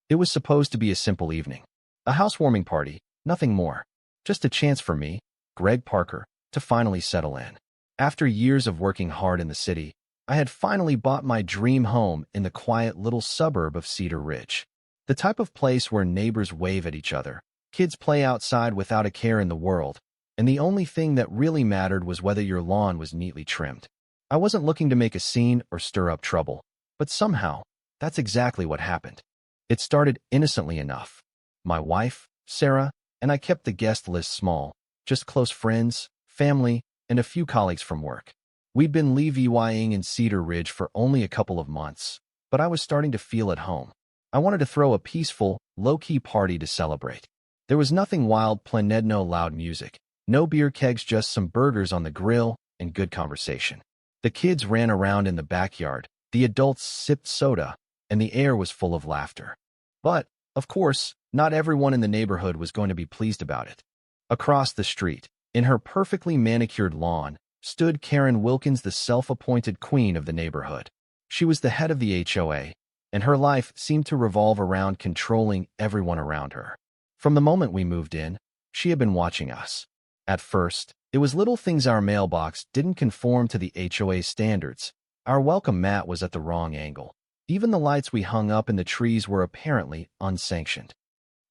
It was supposed to be a simple evening. A housewarming party, nothing more. Just a chance for me, Greg Parker, to finally settle in. After years of working hard in the city, I had finally bought my dream home in the quiet little suburb of Cedar Ridge. The type of place where neighbors wave at each other, kids play outside without a care in the world, and the only thing that really mattered was whether your lawn was neatly trimmed. I wasn't looking to make a scene or stir up trouble, but somehow, that's exactly what happened. It started innocently enough. My wife, Sarah, and I kept the guest list small, just close friends, family, and a few colleagues from work. We'd been living in Cedar Ridge for only a couple of months, but I was starting to feel at home. I wanted to throw a peaceful, low-key party to celebrate. There was nothing wild planned, no loud music, no beer kegs, just some burgers on the grill and good conversation. The kids ran around in the backyard, the adults sipped soda, and the air was full of laughter. But, of course, not everyone in the neighborhood was going to be pleased about it. Across the street, in her perfectly manicured lawn, stood Karen Wilkins, the self-appointed queen of the neighborhood. She was the head of the HOA, and her life seemed to revolve around controlling everyone around her. From the moment we moved in, she had been watching us. At first, it was little things. Our mailbox didn't conform to the HOA standards. Our welcome mat was at the wrong angle. Even the lights we hung up in the trees were apparently unsanctioned.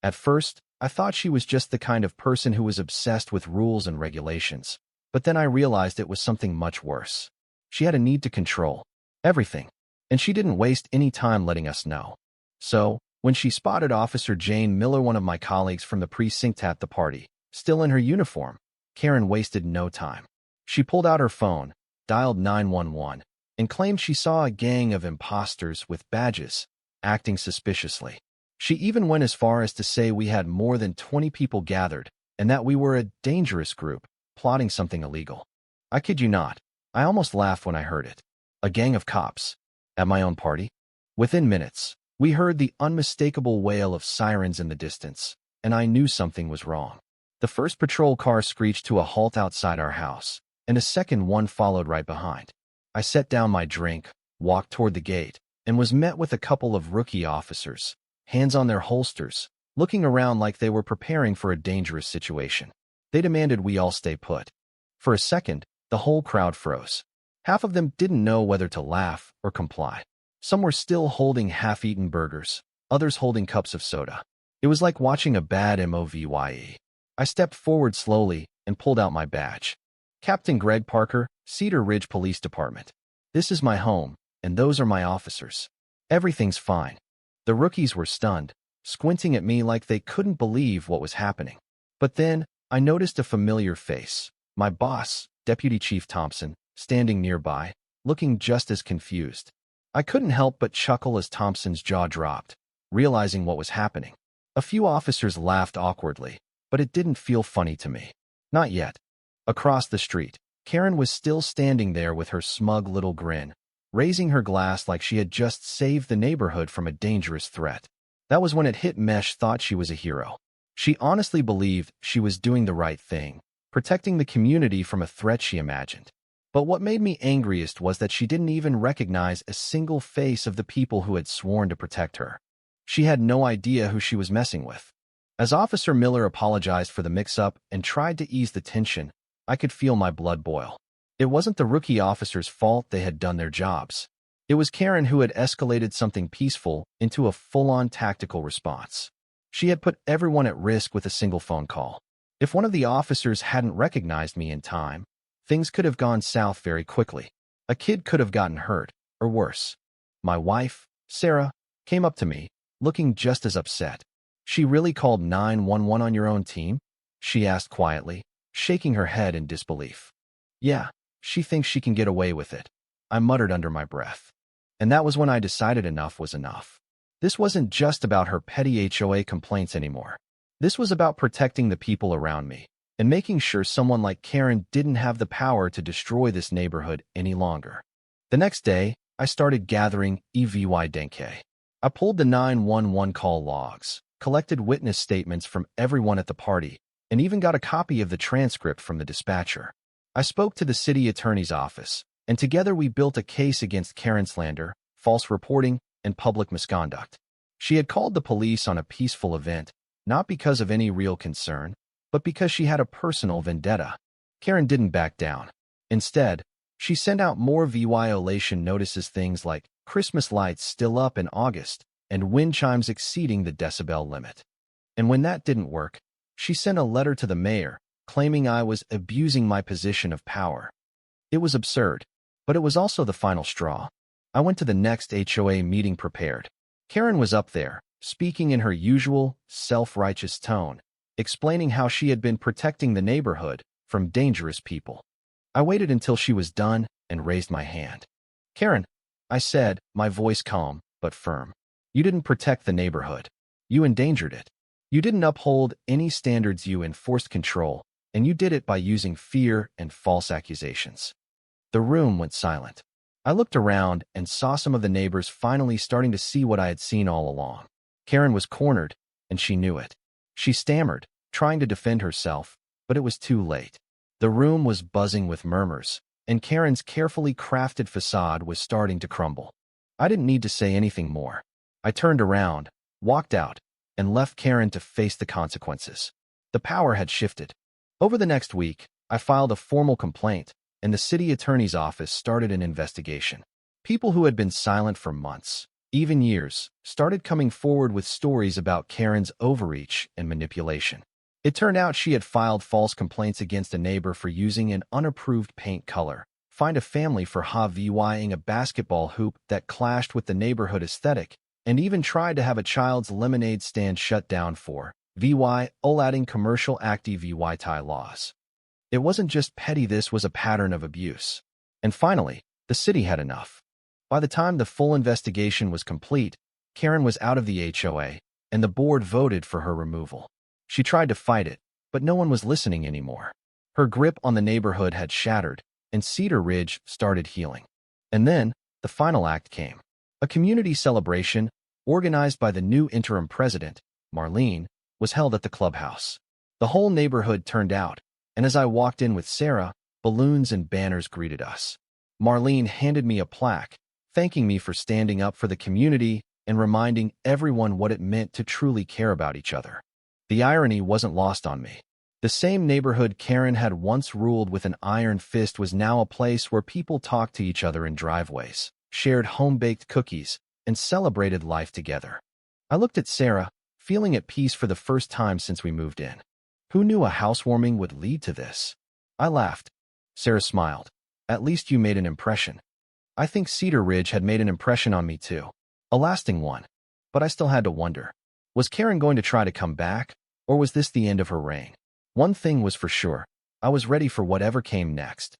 At first, I thought she was just the kind of person who was obsessed with rules and regulations. But then I realized it was something much worse. She had a need to control everything, and she didn't waste any time letting us know. So, when she spotted Officer Jane Miller, one of my colleagues from the precinct, at the party, still in her uniform, Karen wasted no time. She pulled out her phone, dialed 911, and claimed she saw a gang of imposters with badges acting suspiciously. She even went as far as to say we had more than 20 people gathered and that we were a dangerous group plotting something illegal. I kid you not, I almost laughed when I heard it. A gang of cops at my own party? Within minutes, we heard the unmistakable wail of sirens in the distance, and I knew something was wrong. The first patrol car screeched to a halt outside our house, and a second one followed right behind. I set down my drink, walked toward the gate, and was met with a couple of rookie officers, hands on their holsters, looking around like they were preparing for a dangerous situation. They demanded we all stay put. For a second, the whole crowd froze. Half of them didn't know whether to laugh or comply. Some were still holding half-eaten burgers, others holding cups of soda. It was like watching a bad movie. I stepped forward slowly and pulled out my badge. Captain Greg Parker, Cedar Ridge Police Department. This is my home, and those are my officers. Everything's fine. The rookies were stunned, squinting at me like they couldn't believe what was happening. But then, I noticed a familiar face. My boss, Deputy Chief Thompson, standing nearby, looking just as confused. I couldn't help but chuckle as Thompson's jaw dropped, realizing what was happening. A few officers laughed awkwardly, but it didn't feel funny to me. Not yet. Across the street, Karen was still standing there with her smug little grin, raising her glass like she had just saved the neighborhood from a dangerous threat. That was when it hit me. She thought she was a hero. She honestly believed she was doing the right thing, protecting the community from a threat she imagined. But what made me angriest was that she didn't even recognize a single face of the people who had sworn to protect her. She had no idea who she was messing with. As Officer Miller apologized for the mix-up and tried to ease the tension, I could feel my blood boil. It wasn't the rookie officers' fault. They had done their jobs. It was Karen who had escalated something peaceful into a full-on tactical response. She had put everyone at risk with a single phone call. If one of the officers hadn't recognized me in time, things could have gone south very quickly. A kid could have gotten hurt, or worse. My wife, Sarah, came up to me, looking just as upset. "She really called 911 on your own team?" she asked quietly, shaking her head in disbelief. "Yeah, she thinks she can get away with it," I muttered under my breath. And that was when I decided enough was enough. This wasn't just about her petty HOA complaints anymore. This was about protecting the people around me and making sure someone like Karen didn't have the power to destroy this neighborhood any longer. The next day, I started gathering evidence. I pulled the 911 call logs, collected witness statements from everyone at the party, and even got a copy of the transcript from the dispatcher. I spoke to the city attorney's office, and together we built a case against Karen: slander, false reporting, and public misconduct. She had called the police on a peaceful event, not because of any real concern, but because she had a personal vendetta. Karen didn't back down. Instead, she sent out more violation notices, things like Christmas lights still up in August and wind chimes exceeding the decibel limit. And when that didn't work, she sent a letter to the mayor, claiming I was abusing my position of power. It was absurd, but it was also the final straw. I went to the next HOA meeting prepared. Karen was up there, speaking in her usual, self-righteous tone, explaining how she had been protecting the neighborhood from dangerous people. I waited until she was done and raised my hand. "Karen," I said, my voice calm but firm. "You didn't protect the neighborhood. You endangered it. You didn't uphold any standards, you enforced control, and you did it by using fear and false accusations." The room went silent. I looked around and saw some of the neighbors finally starting to see what I had seen all along. Karen was cornered, and she knew it. She stammered, trying to defend herself, but it was too late. The room was buzzing with murmurs, and Karen's carefully crafted facade was starting to crumble. I didn't need to say anything more. I turned around, walked out, and left Karen to face the consequences. The power had shifted. Over the next week, I filed a formal complaint, and the city attorney's office started an investigation. People who had been silent for months, even years, started coming forward with stories about Karen's overreach and manipulation. It turned out she had filed false complaints against a neighbor for using an unapproved paint color, fined a family for HOA-ing a basketball hoop that clashed with the neighborhood aesthetic, and even tried to have a child's lemonade stand shut down for violating commercial active laws. It wasn't just petty, this was a pattern of abuse. And finally, the city had enough. By the time the full investigation was complete, Karen was out of the HOA, and the board voted for her removal. She tried to fight it, but no one was listening anymore. Her grip on the neighborhood had shattered, and Cedar Ridge started healing. And then, the final act came. A community celebration, organized by the new interim president, Marlene, was held at the clubhouse. The whole neighborhood turned out, and as I walked in with Sarah, balloons and banners greeted us. Marlene handed me a plaque, thanking me for standing up for the community and reminding everyone what it meant to truly care about each other. The irony wasn't lost on me. The same neighborhood Karen had once ruled with an iron fist was now a place where people talked to each other in driveways, shared home-baked cookies, and celebrated life together. I looked at Sarah, feeling at peace for the first time since we moved in. Who knew a housewarming would lead to this? I laughed. Sarah smiled. "At least you made an impression." I think Cedar Ridge had made an impression on me too. A lasting one. But I still had to wonder. Was Karen going to try to come back, or was this the end of her reign? One thing was for sure. I was ready for whatever came next.